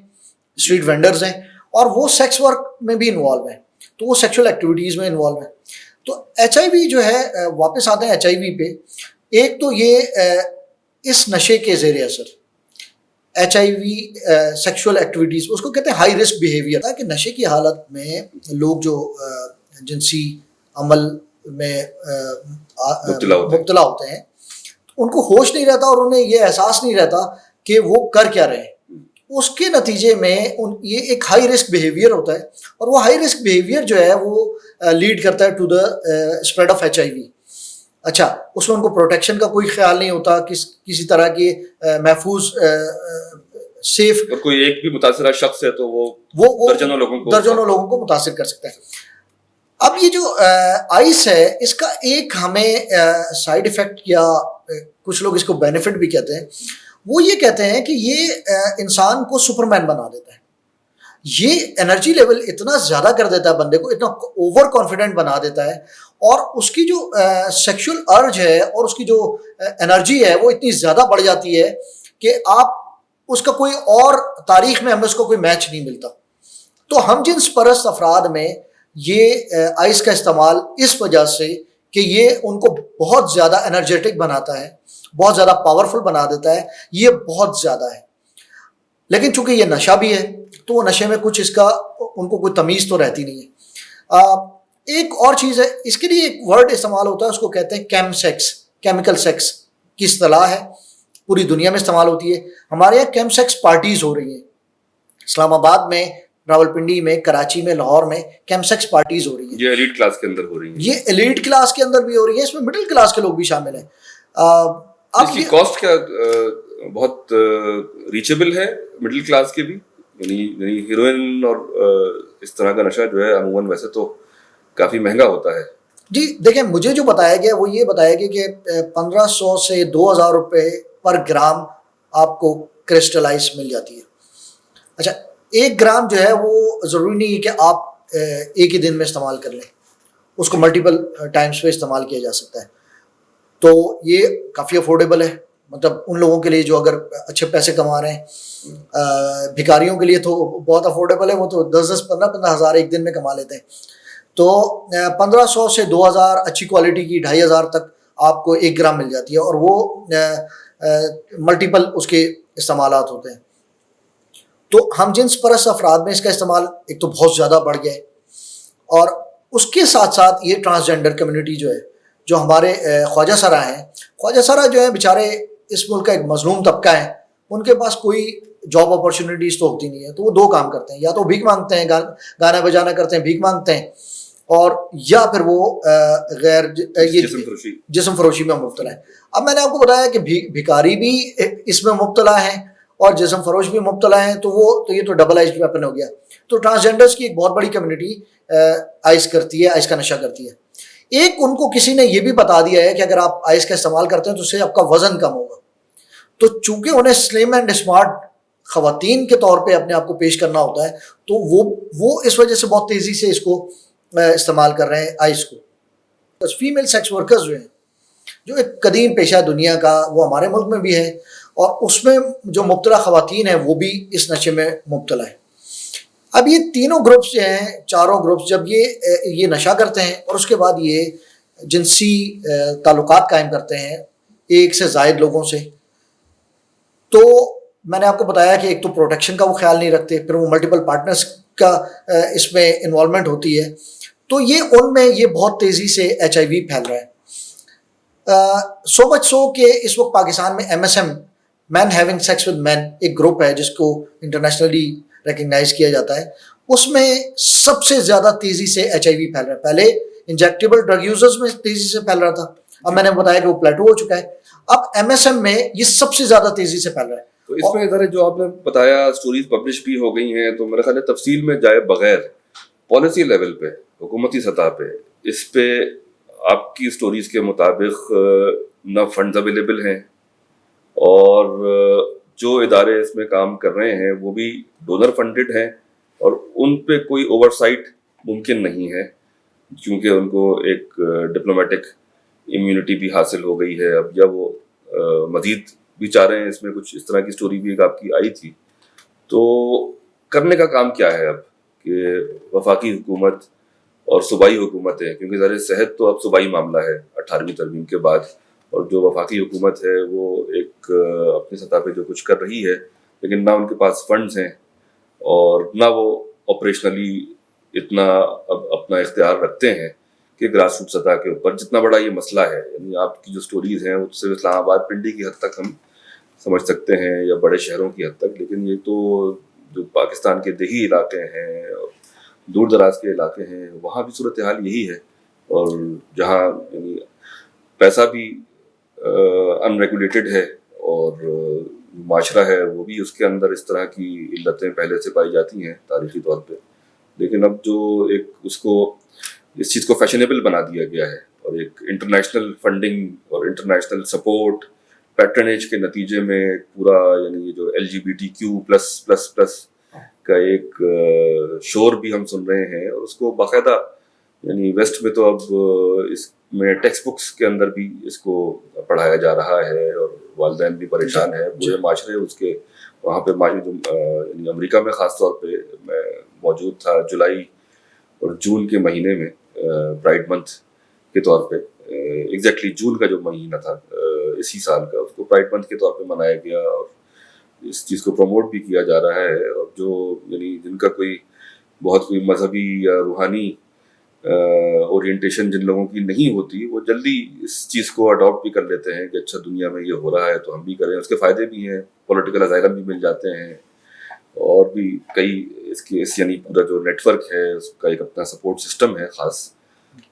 اسٹریٹ وینڈرز ہیں، اور وہ سیکس ورک میں بھی انوالو ہیں. تو وہ سیکشول ایکٹیویٹیز میں انوالو ہیں. تو ایچ آئی وی جو ہے، واپس آتے ہیں ایچ آئی وی پہ. ایک تو یہ اس نشے کے زیر اثر H I V sexual activities, اس کو کہتے ہیں ہائی رسک بیہیویئر، کہ نشے کی حالت میں لوگ جو جنسی عمل میں مبتلا ہوتے ہیں ان کو ہوش نہیں رہتا اور انہیں یہ احساس نہیں رہتا کہ وہ کر کیا رہے ہیں. اس کے نتیجے میں یہ ایک ہائی رسک بیہیویئر ہوتا ہے، اور وہ ہائی رسک بیہیویئر جو ہے وہ لیڈ کرتا ہے to the spread of H I V. اچھا اس میں ان کو پروٹیکشن کا کوئی خیال نہیں ہوتا، کسی طرح کی محفوظ سیف، اور کوئی ایک بھی متاثرہ شخص ہے تو وہ درجنوں لوگوں کو متاثر کر سکتا ہے. اب یہ جو آئس ہے اس کا ایک ہمیں سائیڈ ایفیکٹ یا کچھ لوگ اس کو بینیفٹ بھی کہتے ہیں، وہ یہ کہتے ہیں کہ یہ انسان کو سپرمین بنا دیتا ہے. یہ انرجی لیول اتنا زیادہ کر دیتا ہے بندے کو، اتنا اوور کانفیڈنٹ بنا دیتا ہے، اور اس کی جو سیکشول ارج ہے اور اس کی جو انرجی ہے وہ اتنی زیادہ بڑھ جاتی ہے کہ آپ اس کا کوئی اور تاریخ میں ہمیں اس کو کوئی میچ نہیں ملتا. تو ہم جنس پرست افراد میں یہ آئس کا استعمال اس وجہ سے کہ یہ ان کو بہت زیادہ انرجیٹک بناتا ہے، بہت زیادہ پاورفل بنا دیتا ہے، یہ بہت زیادہ ہے. لیکن چونکہ یہ نشہ بھی ہے تو وہ نشے میں کچھ اس کا ان کو کوئی تمیز تو رہتی نہیں ہے. ایک اور چیز ہے، اس کے لیے ایک ورڈ استعمال ہوتا ہے، اس کو کہتے ہیں کیم سیکس، کیمیکل سیکس کی اصطلاح ہے، پوری دنیا میں استعمال ہوتی ہے. ہمارے یہاں کیم سیکس پارٹیز ہو رہی ہیں، اسلام آباد میں، راولپنڈی میں، کراچی میں، لاہور میں کیم سیکس پارٹیز ہو رہی ہیں. یہ ایلیٹ کلاس کے اندر ہو رہی ہیں، یہ ایلیٹ کلاس کے اندر بھی ہو رہی ہے، اس میں مڈل کلاس کے لوگ بھی شامل ہیں. اس کی کاسٹ کیا بہت ریچیبل ہے مڈل کلاس کے بھی؟ یعنی ہیروئن اور اس طرح کا نشہ جو ہے عموماً ویسے تو کافی مہنگا ہوتا ہے. جی دیکھیں مجھے جو بتایا گیا وہ یہ بتایا گیا کہ 1500 سے 2000 روپے پر گرام آپ کو کرسٹلائز مل جاتی ہے. اچھا 1 گرام جو ہے وہ ضروری نہیں ہے کہ آپ ایک ہی دن میں استعمال کر لیں، اس کو ملٹیپل ٹائمز پہ استعمال کیا جا سکتا ہے. تو یہ کافی افورڈیبل ہے، مطلب ان لوگوں کے لیے جو اگر اچھے پیسے کما رہے ہیں. بھکاریوں کے لیے تو بہت افورڈیبل ہے، وہ تو 10-10 15-15 ہزار ایک دن میں کما لیتے ہیں. تو 1500 سے 2000 اچھی کوالٹی کی 2500 تک آپ کو 1 گرام مل جاتی ہے، اور وہ ملٹیپل اس کے استعمالات ہوتے ہیں. تو ہم جنس پرست افراد میں اس کا استعمال ایک تو بہت زیادہ بڑھ گیا ہے، اور اس کے ساتھ ساتھ یہ ٹرانسجنڈر کمیونٹی جو ہے، جو ہمارے خواجہ سرا ہیں، خواجہ سرا جو ہے بیچارے اس ملک کا ایک مظلوم طبقہ ہے، ان کے پاس کوئی جاب اپرچونیٹیز تو ہوتی نہیں ہے. تو وہ 2 کام کرتے ہیں، یا تو بھیک مانگتے ہیں، گانا بجانا کرتے ہیں، بھیک مانگتے ہیں، اور یا پھر وہ غیر جسم فروشی میں مبتلا ہے. اب میں نے آپ کو بتایا کہ بھکاری بھی اس میں مبتلا ہیں اور جسم فروش بھی مبتلا ہیں، تو یہ تو ڈبل ایجڈ ویپن ہو گیا. تو ٹرانسجینڈرز کی ایک بہت بڑی کمیونٹی آئس کرتی ہے، آئس کا نشہ کرتی ہے. ایک ان کو کسی نے یہ بھی بتا دیا ہے کہ اگر آپ آئس کا استعمال کرتے ہیں تو اس سے آپ کا وزن کم ہوگا. تو چونکہ انہیں سلم اینڈ اسمارٹ خواتین کے طور پہ اپنے آپ کو پیش کرنا ہوتا ہے، تو وہ اس وجہ سے بہت تیزی سے اس کو استعمال کر رہے ہیں آئس کو. فیمیل سیکس ورکرز جو ہیں، جو ایک قدیم پیشہ دنیا کا، وہ ہمارے ملک میں بھی ہے، اور اس میں جو مبتلا خواتین ہیں وہ بھی اس نشے میں مبتلا ہیں. اب یہ تینوں گروپس جو ہیں، چاروں گروپس، جب یہ نشہ کرتے ہیں اور اس کے بعد یہ جنسی تعلقات قائم کرتے ہیں ایک سے زائد لوگوں سے، تو میں نے آپ کو بتایا کہ ایک تو پروٹیکشن کا وہ خیال نہیں رکھتے، پھر وہ ملٹیپل پارٹنرز کا اس میں انوالومنٹ ہوتی ہے، تو یہ ان میں یہ بہت تیزی سے HIV پھیل رہا ہے. سو مچ سو کہ اس وقت پاکستان میں MSM men having sex with men ایک گروپ ہے جس کو انٹرنیشنلی ریکگنائز کیا جاتا ہے. اس میں سب سے زیادہ تیزی سے HIV پھیل رہا ہے. پہلے انجیکٹیبل ڈرگ یوزرز میں تیزی سے پھیل رہا تھا، اب میں نے بتایا کہ وہ پلیٹو ہو چکا ہے. اب MSM میں یہ سب سے زیادہ تیزی سے پھیل رہا ہے. تو اس میں ادھر جو آپ نے بتایا اسٹوریز پبلش بھی ہو گئی ہیں، تو میرا خیال ہے تفصیل میں جائے بغیر پالیسی لیول پہ، حکومتی سطح پہ، اس پہ آپ کی اسٹوریز کے مطابق نہ فنڈز اویلیبل ہیں، اور جو ادارے اس میں کام کر رہے ہیں وہ بھی ڈونر فنڈڈ ہیں، اور ان پہ کوئی اوور سائٹ ممکن نہیں ہے، کیونکہ ان کو ایک ڈپلومیٹک امیونٹی بھی حاصل ہو گئی ہے اب، یا وہ مزید بھی چاہ رہے ہیں. اس میں کچھ اس طرح کی سٹوری بھی ایک آپ کی آئی تھی. تو کرنے کا کام کیا ہے اب کہ وفاقی حکومت اور صوبائی حکومتیں، کیونکہ ظاہر صحت تو اب صوبائی معاملہ ہے 18ویں ترمیم کے بعد، اور جو وفاقی حکومت ہے وہ ایک اپنی سطح پہ جو کچھ کر رہی ہے، لیکن نہ ان کے پاس فنڈز ہیں اور نہ وہ آپریشنلی اتنا اب اپنا اختیار رکھتے ہیں کہ گراس روٹ سطح کے اوپر جتنا بڑا یہ مسئلہ ہے. یعنی آپ کی جو سٹوریز ہیں وہ صرف اسلام آباد پنڈی کی حد تک ہم سمجھ سکتے ہیں یا بڑے شہروں کی حد تک، لیکن یہ تو جو پاکستان کے دیہی علاقے ہیں اور دور دراز کے علاقے ہیں وہاں بھی صورتحال یہی ہے، اور جہاں یعنی پیسہ بھی ان ریگولیٹڈ ہے اور معاشرہ ہے وہ بھی اس کے اندر اس طرح کی علتیں پہلے سے پائی جاتی ہیں تاریخی طور پہ. لیکن اب جو ایک اس چیز کو فیشنیبل بنا دیا گیا ہے، اور ایک انٹرنیشنل فنڈنگ اور انٹرنیشنل سپورٹ پیٹرنیج کے نتیجے میں پورا یعنی یہ جو LGBTQ+++ کا ایک شور بھی ہم سن رہے ہیں، اور اس کو باقاعدہ یعنی ویسٹ میں تو اب اس میں ٹیکسٹ بکس کے اندر بھی اس کو پڑھایا جا رہا ہے، اور والدین بھی پریشان ہیں، پورے معاشرے اس کے وہاں پہ یعنی امریکہ میں خاص طور پہ میں موجود تھا جولائی اور جون کے مہینے میں پرائڈ منتھ کے طور پہ، ایگزیکٹلی جون کا جو مہینہ تھا اسی سال کا، اس کو پرائڈ منتھ کے طور پہ منایا گیا، اور اس چیز کو پروموٹ بھی کیا جا رہا ہے. اور جو یعنی جن کا بہت کوئی مذہبی یا روحانی اورینٹیشن جن لوگوں کی نہیں ہوتی، وہ جلدی اس چیز کو اڈاپٹ بھی کر لیتے ہیں کہ اچھا دنیا میں یہ ہو رہا ہے تو ہم بھی کریں. اس کے فائدے بھی ہیں، پولیٹیکل اسائلم بھی مل جاتے ہیں، اور بھی کئی اس یعنی پورا جو نیٹ ورک ہے اس کا ایک اپنا سپورٹ سسٹم ہے خاص.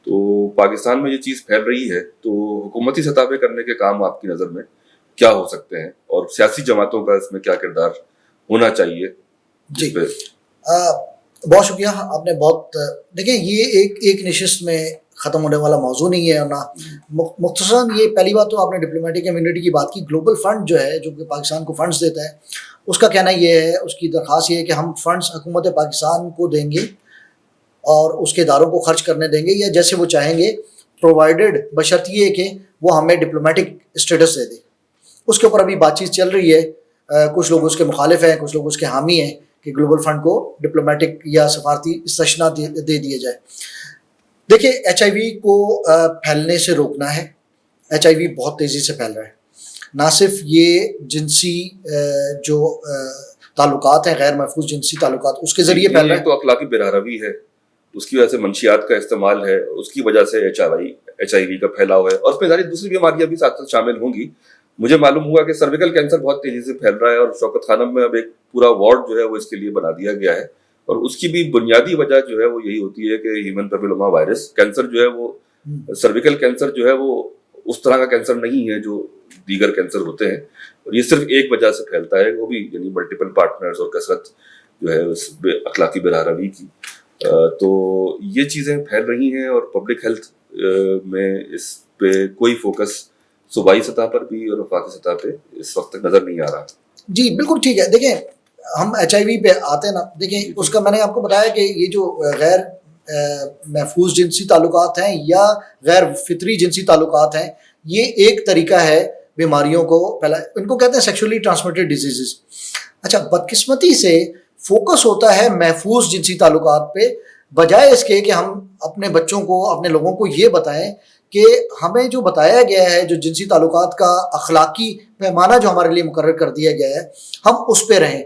تو پاکستان میں یہ چیز پھیل رہی ہے، تو حکومتی سطح پہ کرنے کے کام آپ کی نظر میں کیا ہو سکتے ہیں، اور سیاسی جماعتوں کا اس میں کیا کردار ہونا چاہیے؟ جی بہت شکریہ. آپ نے بہت دیکھیں یہ ایک نشست میں ختم ہونے والا موضوع نہیں ہے، اور نہ مختصراً یہ پہلی بات تو آپ نے ڈپلومیٹک کمیونٹی کی بات کی. گلوبل فنڈ جو ہے جو کہ پاکستان کو فنڈز دیتا ہے، اس کا کہنا یہ ہے، اس کی درخواست یہ ہے کہ ہم فنڈز حکومت پاکستان کو دیں گے اور اس کے اداروں کو خرچ کرنے دیں گے یا جیسے وہ چاہیں گے، پرووائڈڈ بشرط یہ کہ وہ ہمیں ڈپلومیٹک اسٹیٹس دے دیں. اس کے اوپر ابھی بات چیت چل رہی ہے، کچھ لوگ اس کے مخالف ہیں، کچھ لوگ اس کے حامی ہیں کہ گلوبل فنڈ کو ڈپلومیٹک یا سفارتی استثنا دے دیا جائے. دیکھیں HIV کو پھیلنے سے روکنا ہے. HIV بہت تیزی سے پھیل رہا ہے. نہ صرف یہ جنسی جو تعلقات ہیں، غیر محفوظ جنسی تعلقات، اس کے ذریعے پھیل رہا ہے، تو اخلاقی بےراروی ہے، اس کی وجہ سے منشیات کا استعمال ہے، اس کی وجہ سے HIV کا پھیلاؤ ہے، اور اس میں دوسری بیماریاں بھی ساتھ ساتھ شامل ہوں گی. مجھے معلوم ہوا کہ سرویکل کینسر بہت تیزی سے پھیل رہا ہے، اور شوکت خانم میں اب ایک پورا وارڈ جو ہے وہ اس کے لیے بنا دیا گیا ہے، اور اس کی بھی بنیادی وجہ جو ہے وہ یہی ہوتی ہے کہ ہیومن پیپلوما وائرس کینسر جو ہے وہ سرویکل کینسر جو ہے وہ اس طرح کا کینسر نہیں ہے جو دیگر کینسر ہوتے ہیں، اور یہ صرف ایک وجہ سے پھیلتا ہے، وہ بھی یعنی ملٹیپل پارٹنرز اور کثرت جو ہے اس اخلاقی بے روی کی. تو یہ چیزیں پھیل رہی ہیں، اور پبلک ہیلتھ میں اس پہ کوئی فوکس صوبائی سطح پر بھی اور وفاقی سطح پہ اس وقت تک نظر نہیں آ رہا. جی بالکل ٹھیک ہے. دیکھیں ہم ایچ آئی وی پہ آتے ہیں نا، دیکھیں اس کا میں نے آپ کو بتایا کہ یہ جو غیر محفوظ جنسی تعلقات ہیں یا غیر فطری جنسی تعلقات ہیں، یہ ایک طریقہ ہے بیماریوں کو پھیلا، ان کو کہتے ہیں سیکشولی ٹرانسمیٹڈ ڈیزیزز. اچھا، بدقسمتی سے فوکس ہوتا ہے محفوظ جنسی تعلقات پہ، بجائے اس کے کہ ہم اپنے بچوں کو، اپنے لوگوں کو یہ بتائیں کہ ہمیں جو بتایا گیا ہے، جو جنسی تعلقات کا اخلاقی پیمانہ جو ہمارے لیے مقرر کر دیا گیا ہے، ہم اس پہ رہیں.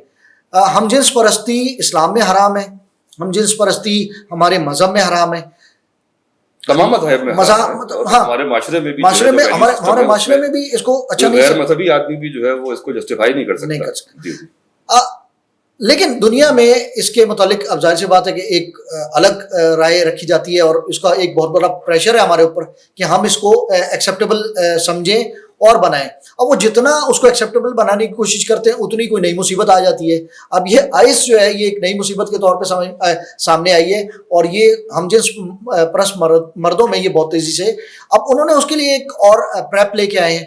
ہم جنس پرستی اسلام میں حرام ہے، ہم جنس پرستی ہمارے مذہب میں حرام ہے، تمام مذاہب میں، ہاں ہمارے معاشرے میں بھی، ہمارے معاشرے میں بھی اس کو اچھا نہیں، غیر مذہبی آدمی بھی جو ہے وہ اس کو جسٹیفائی نہیں کر سکتا. لیکن دنیا میں اس کے متعلق اب ظاہر سی بات ہے کہ ایک الگ رائے رکھی جاتی ہے، اور اس کا ایک بہت بڑا پریشر ہے ہمارے اوپر کہ ہم اس کو ایکسیپٹیبل سمجھیں اور بنائیں. اب وہ جتنا اس کو ایکسیپٹیبل بنانے کی کوشش کرتے ہیں، اتنی کوئی نئی مصیبت آ جاتی ہے. اب یہ آئس جو ہے، یہ ایک نئی مصیبت کے طور پہ سامنے آئی ہے، اور یہ ہم جنس پرست مردوں میں یہ بہت تیزی سے، اب انہوں نے اس کے لیے ایک اور پریپ لے کے آئے ہیں.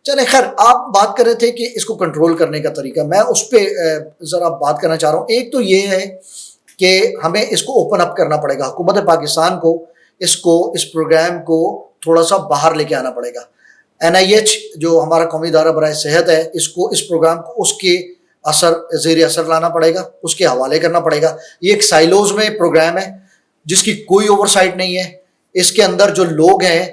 چلیں خیر، آپ بات کر رہے تھے کہ اس کو کنٹرول کرنے کا طریقہ، میں اس پہ ذرا بات کرنا چاہ رہا ہوں. ایک تو یہ ہے کہ ہمیں اس کو اوپن اپ کرنا پڑے گا، حکومت پاکستان کو اس پروگرام کو تھوڑا سا باہر لے کے آنا پڑے گا. NIH جو ہمارا قومی ادارہ برائے صحت ہے، اس پروگرام کو اس کے زیر اثر لانا پڑے گا، اس کے حوالے کرنا پڑے گا. یہ ایک سائلوز میں پروگرام ہے جس کی کوئی اوور سائٹ نہیں ہے. اس کے اندر جو لوگ ہیں،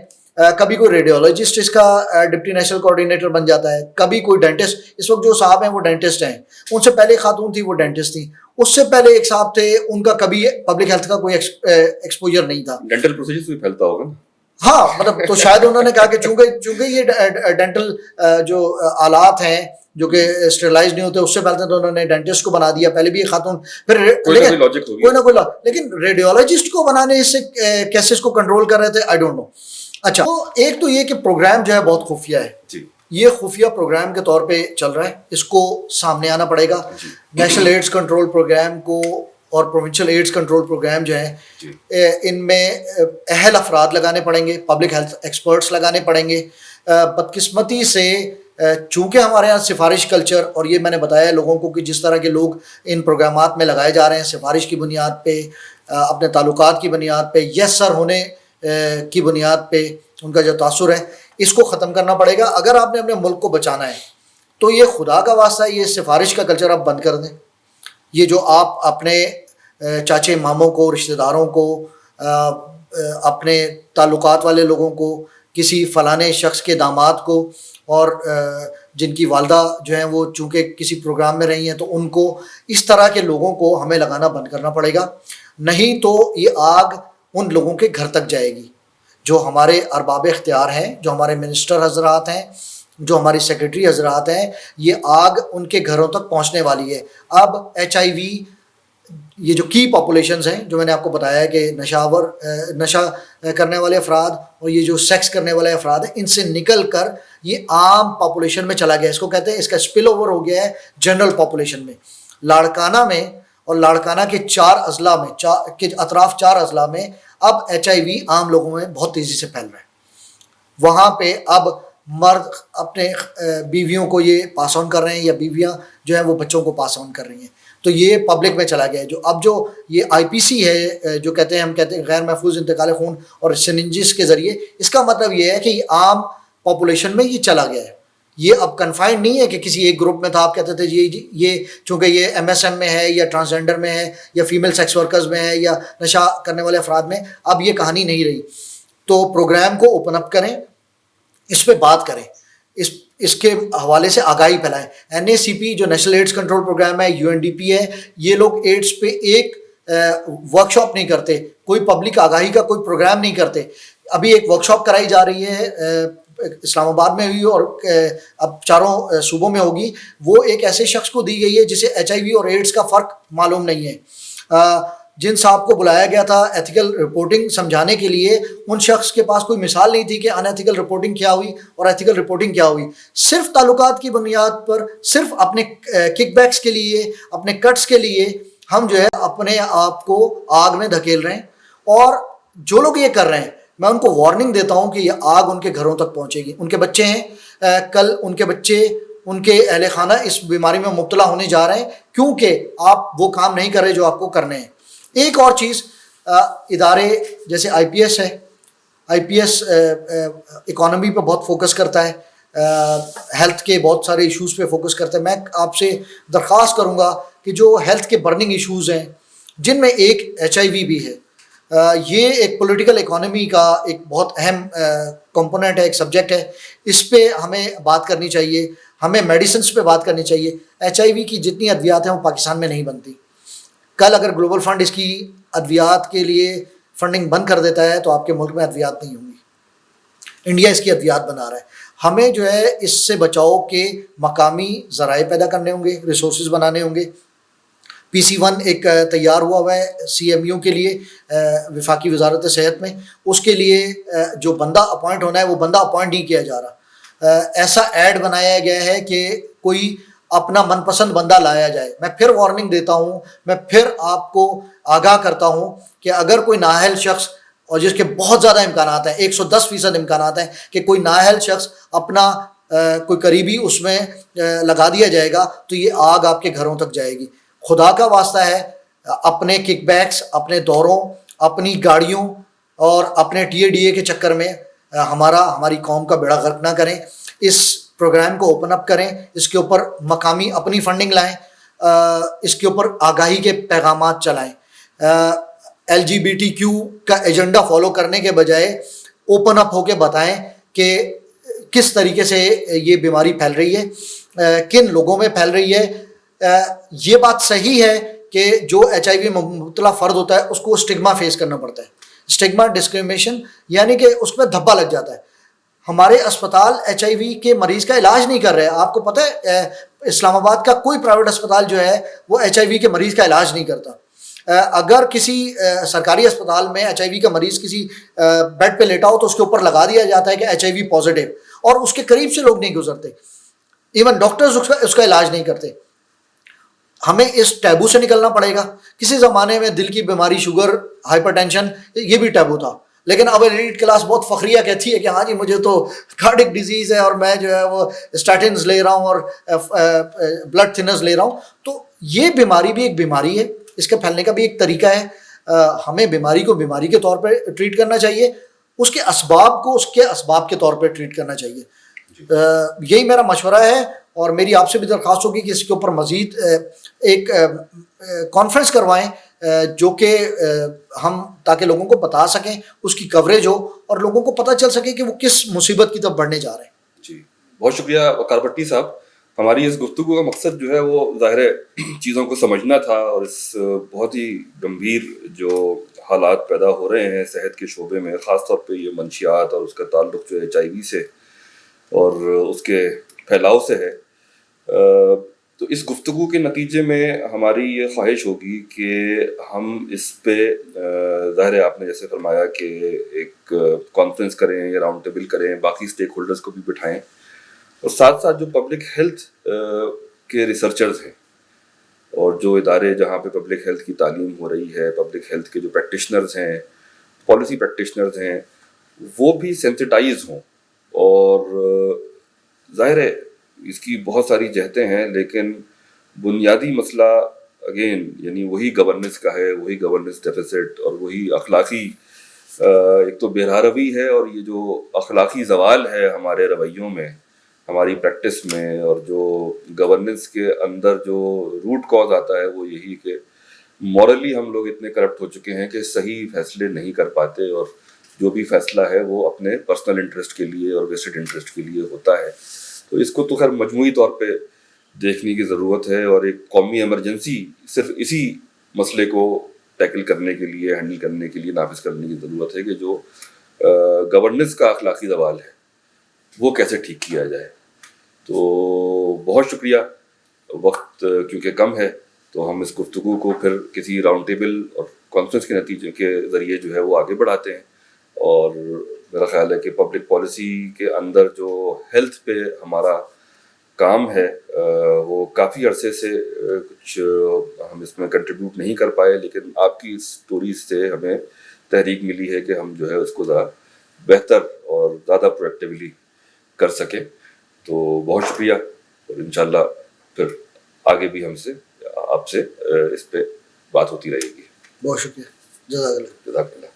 کبھی کوئی ریڈیولوجسٹ اس کا ڈپٹی نیشنل کوآرڈینیٹر بن جاتا ہے، کبھی کوئی ڈینٹسٹ. اس وقت جو صاحب ہیں وہ ڈینٹسٹ ہیں، ان سے پہلے خاتون تھی وہ ڈینٹسٹ تھی، اس سے پہلے ایک صاحب تھے، ان کا کبھی پبلک ہیلتھ کا کوئی ایکسپوجر نہیں تھا. ڈینٹل پروسیجر بھی پھیلتا ہوگا. ہاں مطلب تو شاید انہوں نے کہا کہ چونکہ یہ ڈینٹل جو آلات ہیں جو کہ اسٹیرلائز نہیں ہوتے، اس سے پہلے تو انہوں نے ڈینٹسٹ کو بنا دیا، پہلے بھی یہ خاتون، پھر کوئی نہ کوئی لیکن ریڈیولوجسٹ کو بنانے سے کیسے اس کو کنٹرول کر رہے تھے، آئی ڈونٹ نو. اچھا، تو ایک تو یہ کہ پروگرام جو ہے بہت خفیہ ہے، یہ خفیہ پروگرام کے طور پہ چل رہا ہے، اس کو سامنے آنا پڑے گا. نیشنل ایڈز کنٹرول پروگرام کو اور پروونشل ایڈز کنٹرول پروگرام جو ہیں، ان میں اہل افراد لگانے پڑیں گے، پبلک ہیلتھ ایکسپرٹس لگانے پڑیں گے. بدقسمتی سے چونکہ ہمارے یہاں سفارش کلچر، اور یہ میں نے بتایا لوگوں کو کہ جس طرح کے لوگ ان پروگرامات میں لگائے جا رہے ہیں، سفارش کی بنیاد پہ، اپنے تعلقات کی بنیاد پہ، یس سر ہونے کی بنیاد پہ ان کا جو تاثر ہے، اس کو ختم کرنا پڑے گا. اگر آپ نے اپنے ملک کو بچانا ہے تو یہ خدا کا واسطہ ہے، یہ سفارش کا کلچر آپ بند کر دیں. یہ جو آپ اپنے چاچے ماموں کو، رشتہ داروں کو، اپنے تعلقات والے لوگوں کو، کسی فلانے شخص کے داماد کو، اور جن کی والدہ جو ہیں وہ چونکہ کسی پروگرام میں رہی ہیں، تو ان کو، اس طرح کے لوگوں کو ہمیں لگانا بند کرنا پڑے گا. نہیں تو یہ آگ ان لوگوں کے گھر تک جائے گی جو ہمارے ارباب اختیار ہیں، جو ہمارے منسٹر حضرات ہیں، جو ہماری سیکرٹری حضرات ہیں. یہ آگ ان کے گھروں تک پہنچنے والی ہے. اب HIV، یہ جو کی پاپولیشنز ہیں جو میں نے آپ کو بتایا ہے کہ نشہ کرنے والے افراد اور یہ جو سیکس کرنے والے افراد ہیں، ان سے نکل کر یہ عام پاپولیشن میں چلا گیا. اس کو کہتے ہیں، اس کا اسپل اوور ہو گیا ہے جنرل پاپولیشن میں. لاڑکانہ میں اور لاڑکانہ کے 4 اضلاع میں، کے اطراف 4 اضلاع میں اب HIV عام لوگوں میں بہت تیزی سے پھیل رہا ہے. وہاں پہ اب مرد اپنے بیویوں کو یہ پاس آن کر رہے ہیں، یا بیویاں جو ہیں وہ بچوں کو پاس آن کر رہی ہیں. تو یہ پبلک میں چلا گیا ہے. جو یہ IPC ہے جو ہم کہتے ہیں غیر محفوظ انتقال خون اور سرنجز کے ذریعے، اس کا مطلب یہ ہے کہ یہ عام پاپولیشن میں یہ چلا گیا ہے. یہ اب کنفائنڈ نہیں ہے کہ کسی ایک گروپ میں تھا، آپ کہتے تھے یہ چونکہ یہ MSM میں ہے، یا ٹرانسجینڈر میں ہے، یا فیمیل سیکس ورکرز میں ہے، یا نشہ کرنے والے افراد میں. اب یہ کہانی نہیں رہی. تو پروگرام کو اوپن اپ کریں، اس پہ بات کریں، اس کے حوالے سے آگاہی پھیلائیں. NACP جو نیشنل ایڈز کنٹرول پروگرام ہے، UNDP ہے، یہ لوگ ایڈز پہ ایک ورک شاپ نہیں کرتے، کوئی پبلک آگاہی کا کوئی پروگرام نہیں کرتے. ابھی ایک ورک شاپ کرائی جا رہی ہے، اسلام آباد میں ہوئی اور اب 4 صوبوں میں ہوگی. وہ ایک ایسے شخص کو دی گئی ہے جسے HIV اور ایڈز کا فرق معلوم نہیں ہے. جن صاحب کو بلایا گیا تھا ایتھیکل رپورٹنگ سمجھانے کے لیے، ان شخص کے پاس کوئی مثال نہیں تھی کہ ان ایتھیکل رپورٹنگ کیا ہوئی اور ایتھیکل رپورٹنگ کیا ہوئی. صرف تعلقات کی بنیاد پر، صرف اپنے کک بیکس کے لیے، اپنے کٹس کے لیے ہم جو ہے اپنے آپ کو آگ میں دھکیل رہے ہیں. اور جو لوگ یہ کر رہے ہیں، میں ان کو وارننگ دیتا ہوں کہ یہ آگ ان کے گھروں تک پہنچے گی. ان کے بچے ہیں، کل ان کے بچے، ان کے اہل خانہ اس بیماری میں مبتلا ہونے جا رہے ہیں، کیونکہ آپ وہ کام نہیں کر رہے جو آپ کو کرنے ہیں. ایک اور چیز، ادارے جیسے آئی پی ایس ہے، آئی پی ایس اکانومی پہ بہت فوکس کرتا ہے، ہیلتھ کے بہت سارے ایشوز پہ فوکس کرتا ہے. میں آپ سے درخواست کروں گا کہ جو ہیلتھ کے برننگ ایشوز ہیں، جن میں ایک ایچ آئی وی بھی ہے، یہ ایک پولیٹیکل اکانومی کا ایک بہت اہم کمپوننٹ ہے، ایک سبجیکٹ ہے. اس پہ ہمیں بات کرنی چاہیے، ہمیں میڈیسنس پہ بات کرنی چاہیے. ایچ آئی وی کی جتنی ادویات ہیں وہ پاکستان میں نہیں بنتی. کل اگر گلوبل فنڈ اس کی ادویات کے لیے فنڈنگ بند کر دیتا ہے تو آپ کے ملک میں ادویات نہیں ہوں گی. انڈیا اس کی ادویات بنا رہا ہے. ہمیں جو ہے اس سے بچاؤ کے مقامی ذرائع پیدا کرنے ہوں گے، ریسورسز بنانے ہوں گے. PC-1 ایک تیار ہوا ہے CMU کے لیے، وفاقی وزارت صحت میں. اس کے لیے جو بندہ اپوائنٹ ہونا ہے وہ بندہ اپوائنٹ نہیں کیا جا رہا. ایسا ایڈ بنایا گیا ہے کہ کوئی اپنا من پسند بندہ لایا جائے. میں پھر وارننگ دیتا ہوں، میں پھر آپ کو آگاہ کرتا ہوں کہ اگر کوئی نااہل شخص، اور جس کے بہت زیادہ امکانات ہیں، 110% امکانات ہیں کہ کوئی نااہل شخص اپنا کوئی قریبی اس میں لگا دیا جائے گا، تو یہ آگ آپ کے گھروں تک جائے گی. خدا کا واسطہ ہے، اپنے کک بیکس، اپنے دوروں، اپنی گاڑیوں اور اپنے TADA کے چکر میں ہماری قوم کا بیڑا غرق نہ کریں. اس پروگرام کو اوپن اپ کریں، اس کے اوپر مقامی اپنی فنڈنگ لائیں، اس کے اوپر آگاہی کے پیغامات چلائیں. LGBTQ کا ایجنڈا فالو کرنے کے بجائے اوپن اپ ہو کے بتائیں کہ کس طریقے سے یہ بیماری پھیل رہی ہے، کن لوگوں میں پھیل رہی ہے. یہ بات صحیح ہے کہ جو HIV میں مبتلا فرد ہوتا ہے اس کو اسٹگما فیس کرنا پڑتا ہے. اسٹگما، ڈسکریمنیشن، یعنی کہ اس میں دھبا لگ جاتا ہے. ہمارے اسپتال HIV کے مریض کا علاج نہیں کر رہے. آپ کو پتہ ہے اسلام آباد کا کوئی پرائیویٹ اسپتال جو ہے وہ HIV کے مریض کا علاج نہیں کرتا. اگر کسی سرکاری اسپتال میں HIV کا مریض کسی بیڈ پہ لیٹا ہو تو اس کے اوپر لگا دیا جاتا ہے کہ HIV پازیٹیو، اور اس کے قریب سے لوگ نہیں گزرتے. ایون ڈاکٹرز اس کا علاج نہیں کرتے. ہمیں اس ٹیبو سے نکلنا پڑے گا. کسی زمانے میں دل کی بیماری، شوگر، ہائپر ٹینشن، یہ بھی ٹیبو تھا، لیکن اب ایلیٹ کلاس بہت فخریہ کہتی ہے کہ ہاں جی مجھے تو کارڈک ڈیزیز ہے اور میں جو ہے وہ اسٹیٹنز لے رہا ہوں اور بلڈ تھنرز لے رہا ہوں. تو یہ بیماری بھی ایک بیماری ہے، اس کے پھیلنے کا بھی ایک طریقہ ہے. ہمیں بیماری کو بیماری کے طور پہ ٹریٹ کرنا چاہیے، اس کے اسباب کو اس کے اسباب کے طور پہ ٹریٹ کرنا چاہیے. یہی میرا مشورہ ہے، اور میری آپ سے بھی درخواست ہوگی کہ اس کے اوپر مزید ایک کانفرنس کروائیں جو کہ ہم تاکہ لوگوں کو بتا سکیں، اس کی کوریج ہو اور لوگوں کو پتہ چل سکے کہ وہ کس مصیبت کی طرف بڑھنے جا رہے ہیں. جی بہت شکریہ وقار بھٹی صاحب. ہماری اس گفتگو کا مقصد جو ہے وہ ظاہر ہے چیزوں کو سمجھنا تھا، اور اس بہت ہی گمبھیر جو حالات پیدا ہو رہے ہیں صحت کے شعبے میں، خاص طور پہ یہ منشیات اور اس کا تعلق جو ہے HIV سے اور اس کے پھیلاؤ سے ہے. تو اس گفتگو کے نتیجے میں ہماری یہ خواہش ہوگی کہ ہم اس پہ ظاہر ہے آپ نے جیسے فرمایا کہ ایک کانفرنس کریں یا راؤنڈ ٹیبل کریں، باقی اسٹیک ہولڈرز کو بھی بٹھائیں، اور ساتھ ساتھ جو پبلک ہیلتھ کے ریسرچرز ہیں اور جو ادارے جہاں پہ پبلک ہیلتھ کی تعلیم ہو رہی ہے، پبلک ہیلتھ کے جو پریکٹیشنرز ہیں، پالیسی پریکٹیشنرز ہیں، وہ بھی سینسٹائز ہوں. اور ظاہر ہے اس کی بہت ساری جہتیں ہیں، لیکن بنیادی مسئلہ اگین یعنی وہی گورننس کا ہے، وہی گورننس ڈیفیسٹ اور وہی اخلاقی ایک تو بے روی ہے، اور یہ جو اخلاقی زوال ہے ہمارے رویوں میں، ہماری پریکٹس میں، اور جو گورننس کے اندر جو روٹ کاز آتا ہے وہ یہی کہ مورلی ہم لوگ اتنے کرپٹ ہو چکے ہیں کہ صحیح فیصلے نہیں کر پاتے، اور جو بھی فیصلہ ہے وہ اپنے پرسنل انٹرسٹ کے لیے اور ویسٹڈ انٹرسٹ کے لیے ہوتا ہے. تو اس کو تو خیر مجموعی طور پہ دیکھنے کی ضرورت ہے، اور ایک قومی ایمرجنسی صرف اسی مسئلے کو ٹیکل کرنے کے لیے، ہینڈل کرنے کے لیے نافذ کرنے کی ضرورت ہے کہ جو گورننس کا اخلاقی زوال ہے وہ کیسے ٹھیک کیا جائے. تو بہت شکریہ. وقت کیونکہ کم ہے تو ہم اس گفتگو کو پھر کسی راؤنڈ ٹیبل اور کانفرنس کے نتیجے کے ذریعے جو ہے وہ آگے بڑھاتے ہیں. اور میرا خیال ہے کہ پبلک پالیسی کے اندر جو ہیلتھ پہ ہمارا کام ہے وہ کافی عرصے سے کچھ ہم اس میں کنٹریبیوٹ نہیں کر پائے، لیکن آپ کی اسٹوریز سے ہمیں تحریک ملی ہے کہ ہم جو ہے اس کو ذرا بہتر اور زیادہ پروڈکٹیولی کر سکیں. تو بہت شکریہ، اور انشاءاللہ پھر آگے بھی ہم سے آپ سے اس پہ بات ہوتی رہے گی. بہت شکریہ. جزاک اللہ. جزاک اللہ.